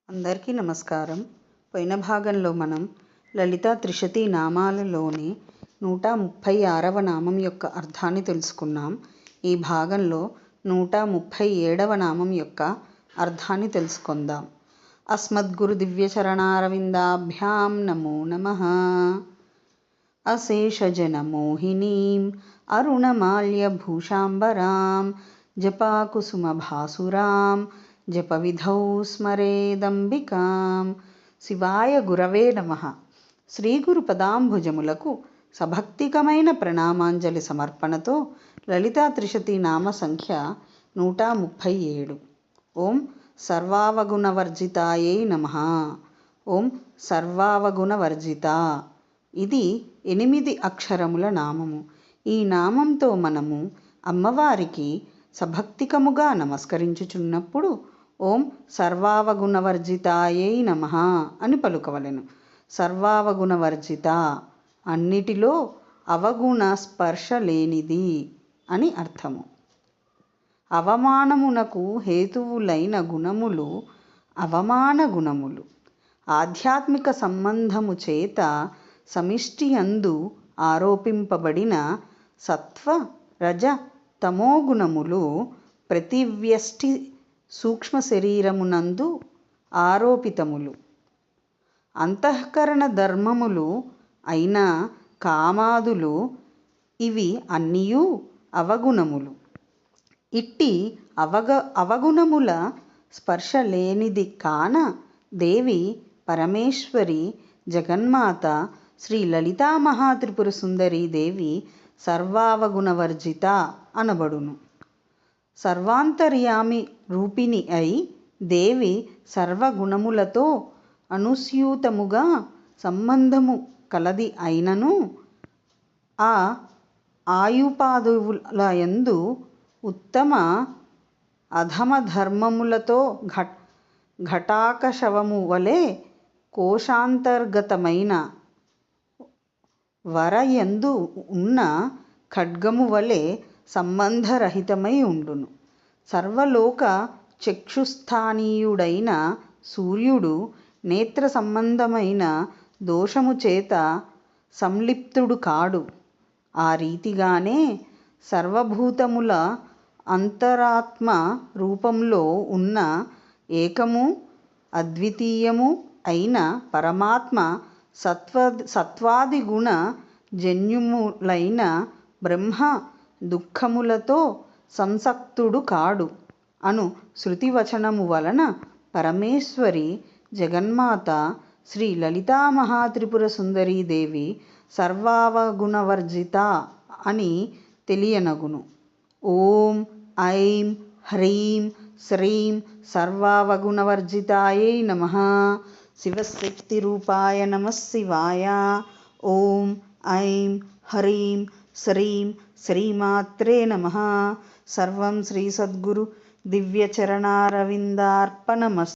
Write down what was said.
అందరికీ నమస్కారం. పోయిన భాగంలో మనం లలితా త్రిశతి నామాలలోని 136వ నామం యొక్క అర్థాన్ని తెలుసుకున్నాం. ఈ భాగంలో 137వ నామం యొక్క అర్థాన్ని తెలుసుకుందాం. అస్మద్గురు దివ్యచరణారవిందాభ్యాం నమో నమః. అశేషజనమోహినీం అరుణమాల్యభూషాంబరాం జపాకుసుమభాసురాం జపవిధౌ స్మరేదంబికాం. శివాయ గురవే నమః. శ్రీగురు పదాంభుజములకు సభక్తికమైన ప్రణామాంజలి సమర్పణతో లలితా త్రిశతి నామ సంఖ్య 137. ఓం సర్వావగుణవర్జితాయై నమః. ఓం సర్వావగుణవర్జిత. ఇది 8 అక్షరముల నామము. ఈ నామంతో మనము అమ్మవారికి సభక్తికముగా నమస్కరించుచున్నప్పుడు ఓం సర్వావగుణవర్జితాయై నమః అని పలుకవలెను. సర్వావగుణవర్జిత అన్నిటిలో అవగుణ స్పర్శ లేనిది అని అర్థము. అవమానమునకు హేతువులైన గుణములు అవమాన గుణములు. ఆధ్యాత్మిక సంబంధము చేత సమిష్టి యందు ఆరోపింపబడిన సత్వ రజ తమోగుణములు ప్రతివ్యష్టి సూక్ష్మ శరీరమునందు ఆరోపితములు. అంతఃకరణ ధర్మములు అయిన కామాదులు ఇవి అన్నియు అవగుణములు. ఇట్టి అవగుణముల స్పర్శ లేనిది కాన దేవి పరమేశ్వరి జగన్మాత శ్రీ లలితా మహాత్రిపుర సుందరీ దేవి సర్వావగుణవర్జిత అనబడును. సర్వాంతర్యామి రూపిణి అయి దేవి సర్వగుణములతో అనుస్యూతముగా సంబంధము కలది అయినను ఆ ఆయుపాదులయందు ఉత్తమ అధమ ధర్మములతో ఘటాకశవము వలె కోశాంతర్గతమైన వరయందు ఉన్న ఖడ్గము వలె సంబంధరహితమై ఉండును. సర్వలోక చక్షుస్థానీయుడైన సూర్యుడు నేత్ర సంబంధమైన దోషము చేత సంలిప్తుడు కాడు. ఆ రీతిగానే సర్వభూతముల అంతరాత్మ రూపంలో ఉన్న ఏకము అద్వితీయము అయిన పరమాత్మ సత్వాది గుణ జన్యములైన బ్రహ్మ దుఃఖములతో సంసక్తుడు కాడు అను శృతివచనము వలన పరమేశ్వరి జగన్మాత శ్రీ లలితా మహాత్రిపుర సుందరీ దేవి సర్వావగుణవర్జిత అని తెలియనగును. ఓం ఐం హ్రీం శ్రీం సర్వావగుణవర్జితాయై నమః. శివశక్తి రూపాయ నమః శివాయ. ఓం ఐం హ్రీం శ్రీం శ్రీమాత్రే నమః. సర్వం శ్రీ సద్గురు దివ్యచరణారవిందార్పణమస్తు.